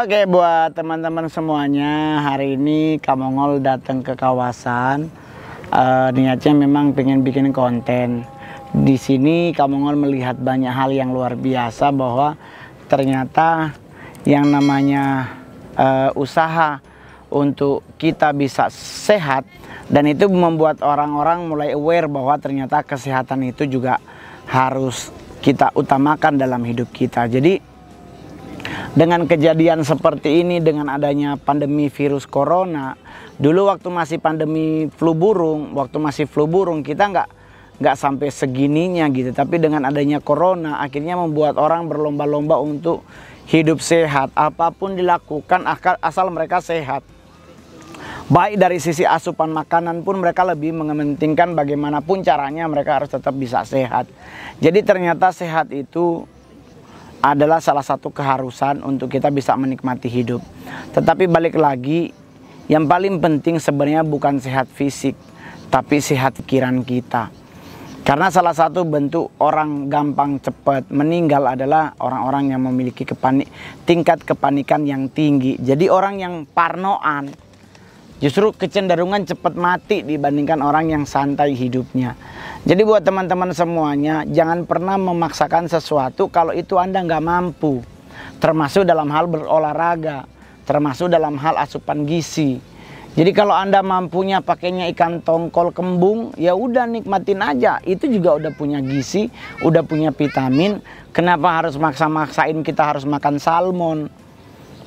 Oke, buat teman-teman semuanya, hari ini Kak Mongol datang ke kawasan. Niatnya memang pengen bikin konten. Di sini Kak Mongol melihat banyak hal yang luar biasa, bahwa ternyata yang namanya usaha untuk kita bisa sehat, dan itu membuat orang-orang mulai aware bahwa ternyata kesehatan itu juga harus kita utamakan dalam hidup kita. Jadi dengan kejadian seperti ini, dengan adanya pandemi virus corona, dulu waktu masih pandemi flu burung, kita nggak sampai segininya gitu. Tapi dengan adanya corona, akhirnya membuat orang berlomba-lomba untuk hidup sehat. Apapun dilakukan asal mereka sehat. Baik dari sisi asupan makanan pun mereka lebih mementingkan bagaimanapun caranya mereka harus tetap bisa sehat. Jadi ternyata sehat itu adalah salah satu keharusan untuk kita bisa menikmati hidup. Tetapi balik lagi, yang paling penting sebenarnya bukan sehat fisik, tapi sehat pikiran kita. Karena salah satu bentuk orang gampang cepat meninggal adalah orang-orang yang memiliki tingkat kepanikan yang tinggi. Jadi orang yang parnoan justru kecenderungan cepat mati dibandingkan orang yang santai hidupnya. Jadi buat teman-teman semuanya, jangan pernah memaksakan sesuatu kalau itu Anda nggak mampu. Termasuk dalam hal berolahraga, termasuk dalam hal asupan gizi. Jadi kalau Anda mampunya pakainya ikan tongkol kembung, ya udah nikmatin aja. Itu juga udah punya gizi, udah punya vitamin. Kenapa harus maksa-maksain kita harus makan salmon?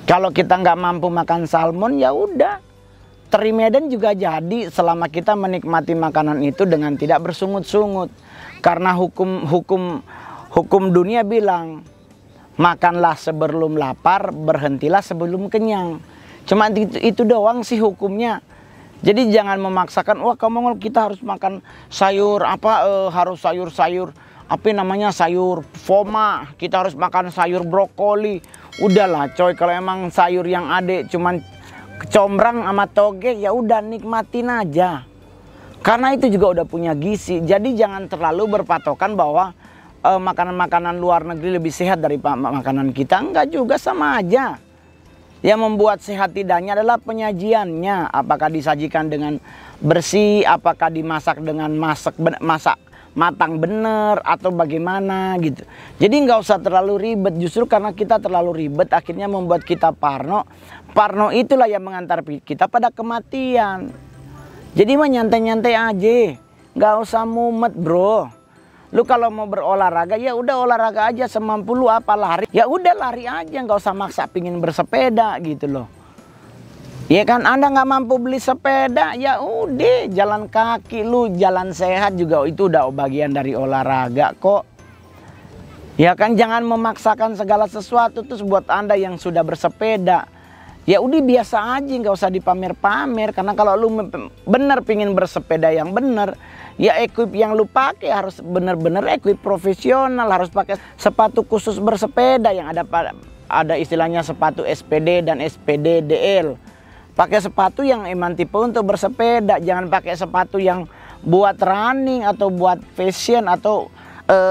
Kalau kita nggak mampu makan salmon, ya udah. Teri Medan juga jadi selama kita menikmati makanan itu dengan tidak bersungut-sungut. Karena hukum dunia bilang, makanlah sebelum lapar, berhentilah sebelum kenyang. Cuma itu doang sih hukumnya. Jadi jangan memaksakan, wah kamu kita harus makan sayur harus sayur sayur foma, kita harus makan sayur brokoli. Udahlah coy, kalau emang sayur yang ada cuman kecombrang sama toge, ya udah nikmatin aja. Karena itu juga udah punya gizi. Jadi jangan terlalu berpatokan bahwa makanan-makanan luar negeri lebih sehat dari makanan kita. Enggak juga, sama aja. Yang membuat sehat tidaknya adalah penyajiannya. Apakah disajikan dengan bersih, apakah dimasak dengan masak matang bener, atau bagaimana gitu. Jadi nggak usah terlalu ribet. Justru karena kita terlalu ribet akhirnya membuat kita parno. Parno itulah yang mengantar kita pada kematian. Jadi mah nyantai-nyantai aja, nggak usah mumet bro. Lu kalau mau berolahraga ya udah olahraga aja semampu lu, apa lari ya udah lari aja, nggak usah maksa pingin bersepeda gitu loh. Ya kan, Anda nggak mampu beli sepeda, ya udah jalan kaki, lu jalan sehat juga itu udah bagian dari olahraga kok. Ya kan, jangan memaksakan segala sesuatu. Terus buat Anda yang sudah bersepeda, ya udah biasa aja, nggak usah dipamer-pamer. Karena kalau lu bener pingin bersepeda yang bener, ya equip yang lu pakai harus bener-bener equip profesional, harus pakai sepatu khusus bersepeda yang ada istilahnya sepatu SPD dan SPDDL. Pakai sepatu yang emang tipe untuk bersepeda, jangan pakai sepatu yang buat running atau buat fashion atau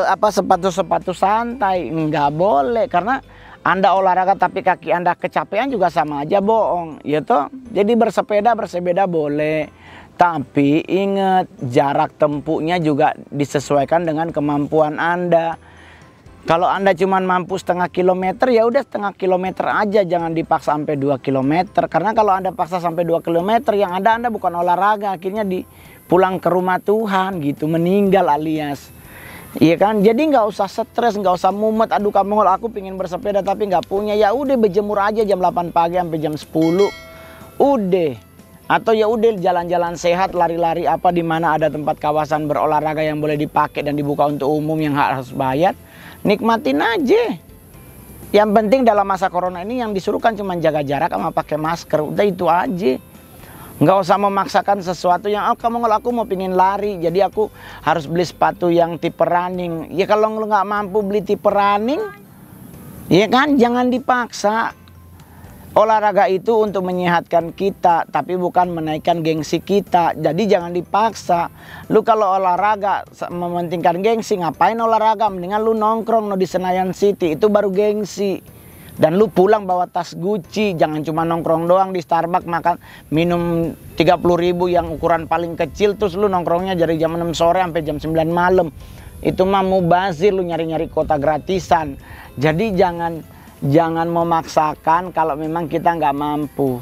sepatu-sepatu santai. Nggak boleh, karena Anda olahraga tapi kaki Anda kecapean juga sama aja bohong, ya toh. Jadi bersepeda boleh, tapi ingat jarak tempuhnya juga disesuaikan dengan kemampuan Anda. Kalau Anda cuma mampu setengah kilometer, ya udah setengah kilometer aja, jangan dipaksa sampai 2 kilometer. Karena kalau Anda paksa sampai 2 kilometer, yang ada Anda bukan olahraga, akhirnya pulang ke rumah Tuhan gitu, meninggal alias. Iya kan, jadi nggak usah stres, nggak usah mumet. Aduh kamu, aku pingin bersepeda tapi nggak punya, ya udah berjemur aja jam 8 pagi sampai jam 10, udah. Atau ya udah jalan-jalan sehat, lari-lari di mana ada tempat kawasan berolahraga yang boleh dipakai dan dibuka untuk umum yang harus bayar. Nikmatin aja. Yang penting dalam masa corona ini yang disuruh kan cuma jaga jarak sama pakai masker. Udah itu aja. Nggak usah memaksakan sesuatu yang kamu aku mau pingin lari, jadi aku harus beli sepatu yang tipe running. Ya kalau lu nggak mampu beli tipe running, ya kan jangan dipaksa. Olahraga itu untuk menyehatkan kita, tapi bukan menaikkan gengsi kita. Jadi jangan dipaksa. Lu kalau olahraga mementingkan gengsi, ngapain olahraga? Mendingan lu nongkrong di Senayan City, itu baru gengsi. Dan lu pulang bawa tas Gucci, jangan cuma nongkrong doang di Starbucks makan minum 30.000 yang ukuran paling kecil, terus lu nongkrongnya dari jam 6 sore sampai jam 9 malam. Itu mah mubazir, lu nyari-nyari kota gratisan. Jadi jangan memaksakan kalau memang kita nggak mampu.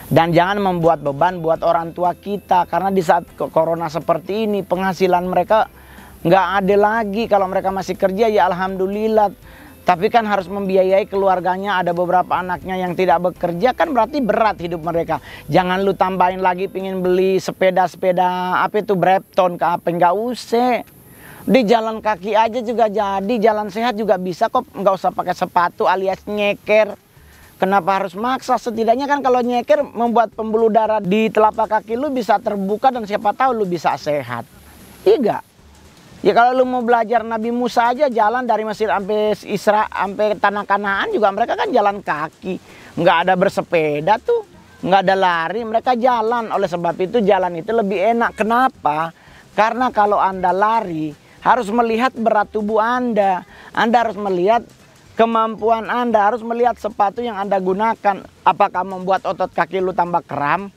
Dan jangan membuat beban buat orang tua kita, karena di saat corona seperti ini penghasilan mereka nggak ada lagi. Kalau mereka masih kerja ya alhamdulillah. Tapi kan harus membiayai keluarganya, ada beberapa anaknya yang tidak bekerja, kan berarti berat hidup mereka. Jangan lu tambahin lagi pingin beli sepeda-sepeda apa itu Brepton ke apa, nggak usah. Di jalan kaki aja juga jadi, jalan sehat juga bisa kok, nggak usah pakai sepatu alias nyeker. Kenapa harus maksa? Setidaknya kan kalau nyeker membuat pembuluh darah di telapak kaki lu bisa terbuka dan siapa tahu lu bisa sehat. Iya. Ya kalau lu mau belajar Nabi Musa aja jalan dari Mesir sampai Isra sampai tanah Kanaan juga mereka kan jalan kaki, nggak ada bersepeda tuh, nggak ada lari, mereka jalan. Oleh sebab itu jalan itu lebih enak. Kenapa? Karena kalau Anda lari harus melihat berat tubuh Anda harus melihat kemampuan Anda, harus melihat sepatu yang Anda gunakan. Apakah membuat otot kaki lu tambah kram?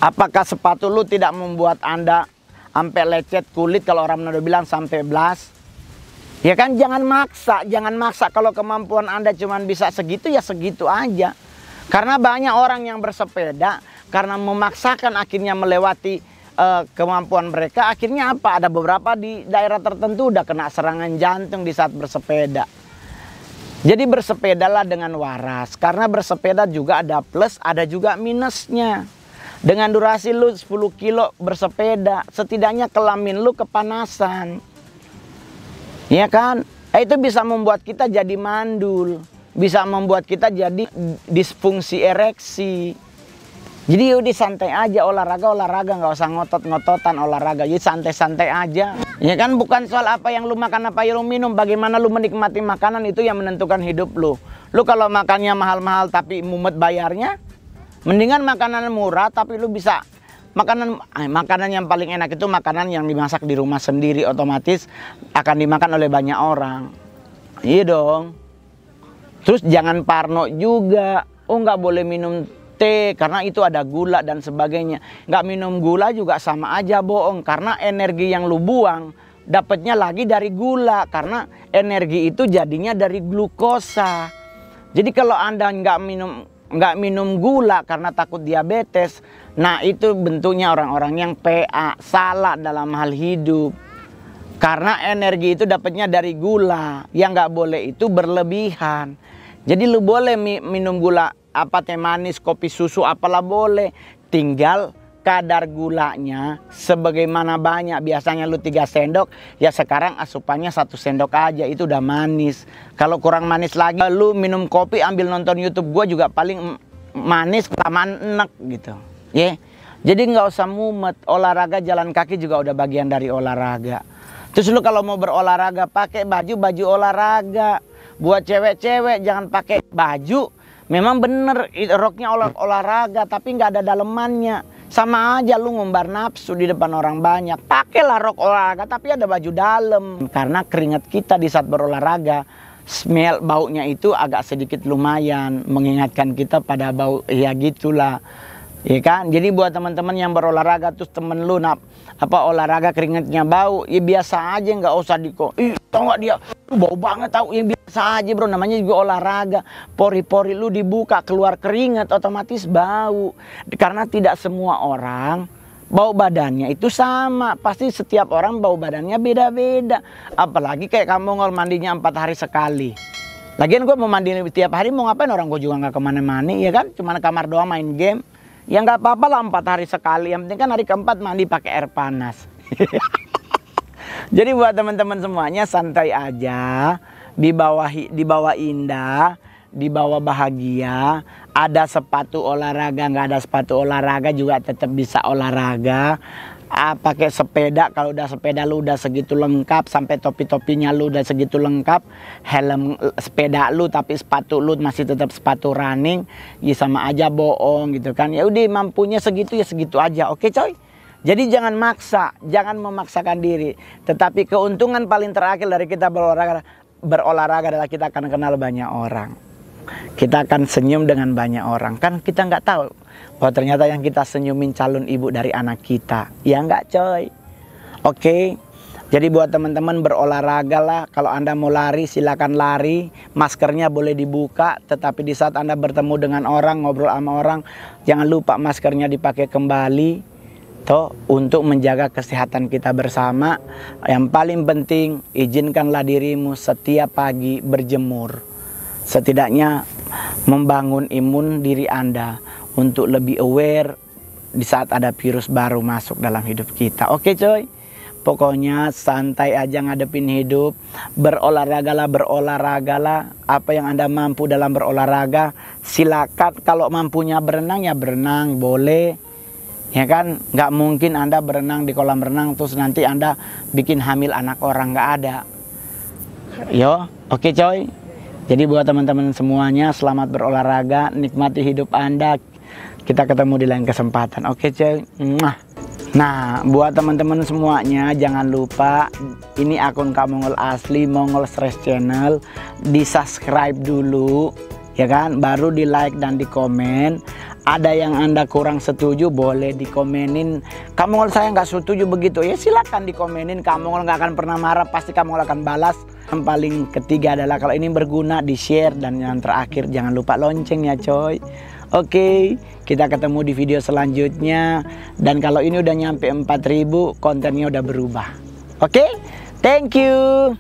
Apakah sepatu lu tidak membuat Anda sampai lecet kulit, kalau orang Manado bilang sampai blas. Ya kan, jangan maksa kalau kemampuan Anda cuma bisa segitu ya segitu aja. Karena banyak orang yang bersepeda karena memaksakan akhirnya melewati kemampuan mereka, akhirnya apa? Ada beberapa di daerah tertentu udah kena serangan jantung di saat bersepeda. Jadi bersepedalah dengan waras, karena bersepeda juga ada plus, ada juga minusnya. Dengan durasi lu 10 kilo bersepeda, setidaknya kelamin lu kepanasan. Ya kan? Itu bisa membuat kita jadi mandul. Bisa membuat kita jadi disfungsi ereksi. Jadi udah santai aja, olahraga nggak usah ngotot-ngototan olahraga. Jadi santai-santai aja. Ya kan, bukan soal apa yang lu makan, apa yang lu minum. Bagaimana lu menikmati makanan itu yang menentukan hidup lu. Lu kalau makannya mahal-mahal tapi mumet bayarnya, mendingan makanan murah tapi lu bisa makanan yang paling enak itu makanan yang dimasak di rumah sendiri, otomatis akan dimakan oleh banyak orang. Iya dong. Terus jangan parno juga. Oh, nggak boleh minum teh karena itu ada gula dan sebagainya. Nggak minum gula juga sama aja bohong, karena energi yang lu buang dapatnya lagi dari gula, karena energi itu jadinya dari glukosa. Jadi kalau Anda nggak minum gula karena takut diabetes, nah itu bentuknya orang-orang yang PA, salah dalam hal hidup. Karena energi itu dapatnya dari gula, yang nggak boleh itu berlebihan. Jadi lu boleh minum gula, apa teh manis, kopi susu, apalah boleh, tinggal kadar gulanya sebagaimana banyak. Biasanya lu 3 sendok, ya sekarang asupannya 1 sendok aja, itu udah manis. Kalau kurang manis lagi, lu minum kopi ambil nonton YouTube gua juga paling manis, kelamaan enek gitu. Ya, jadi nggak usah mumet. Olahraga jalan kaki juga udah bagian dari olahraga. Terus lu kalau mau berolahraga pakai baju olahraga. Buat cewek-cewek jangan pakai baju. Memang bener roknya olahraga tapi nggak ada dalemannya. Sama aja lu ngumbar nafsu di depan orang banyak. Pakailah rok olahraga tapi ada baju dalam. Karena keringat kita di saat berolahraga, smell baunya itu agak sedikit lumayan mengingatkan kita pada bau, ya gitulah. Ya kan? Jadi buat teman-teman yang berolahraga terus temen lu olahraga keringatnya bau, ya biasa aja, nggak usah tau nggak dia bau banget, tahu, yang biasa aja bro, namanya juga olahraga. Pori-pori lu dibuka, keluar keringat, otomatis bau. Karena tidak semua orang bau badannya itu sama, pasti setiap orang bau badannya beda-beda. Apalagi kayak kamu mandinya 4 hari sekali. Lagian gue mau mandi tiap hari mau ngapain, orang gue juga nggak kemana-mana, ya kan, cuma kamar doang main game. Ya nggak apa-apa lah 4 hari sekali, yang penting kan hari keempat mandi pakai air panas. Jadi buat teman-teman semuanya santai aja, di bawah indah, di bawah bahagia. Ada sepatu olahraga, nggak ada sepatu olahraga juga tetap bisa olahraga. Pakai sepeda, kalau udah sepeda lu udah segitu lengkap, sampai topi-topinya lu udah segitu lengkap, helm sepeda lu tapi sepatu lu masih tetap sepatu running, ya sama aja bohong gitu kan. Ya udah, mampunya segitu ya segitu aja, oke coy. Jadi jangan maksa, jangan memaksakan diri. Tetapi keuntungan paling terakhir dari kita berolahraga adalah kita akan kenal banyak orang. kita akan senyum dengan banyak orang. Kan kita nggak tahu bahwa ternyata yang kita senyumin calon ibu dari anak kita. Ya nggak coy? Oke. Jadi buat teman-teman berolahraga lah. Kalau Anda mau lari silakan lari. Maskernya boleh dibuka. Tetapi di saat Anda bertemu dengan orang, ngobrol sama orang, jangan lupa maskernya dipakai kembali. Toh, untuk menjaga kesehatan kita bersama. Yang paling penting, izinkanlah dirimu setiap pagi berjemur. Setidaknya membangun imun diri Anda untuk lebih aware di saat ada virus baru masuk dalam hidup kita. Oke coy? Pokoknya santai aja ngadepin hidup, berolahragalah. Apa yang Anda mampu dalam berolahraga, silakan. Kalau mampunya berenang ya berenang, boleh. Ya kan, nggak mungkin Anda berenang di kolam renang terus nanti Anda bikin hamil anak orang, nggak ada. Yo, oke coy. Jadi buat teman-teman semuanya, selamat berolahraga, nikmati hidup Anda. Kita ketemu di lain kesempatan. Oke coy. Nah, buat teman-teman semuanya, jangan lupa ini akun Kak Mongol asli, Mongol Stress Channel. Di subscribe dulu, ya kan? Baru di like dan di komen. Ada yang Anda kurang setuju, boleh dikomenin. Kak Mongol saya nggak setuju begitu, ya silakan dikomenin. Kak Mongol nggak akan pernah marah, pasti Kak Mongol akan balas. Yang paling ketiga adalah kalau ini berguna, di share. Dan yang terakhir, jangan lupa lonceng ya coy. Oke, kita ketemu di video selanjutnya. Dan kalau ini udah nyampe 4000, kontennya udah berubah. Oke, thank you.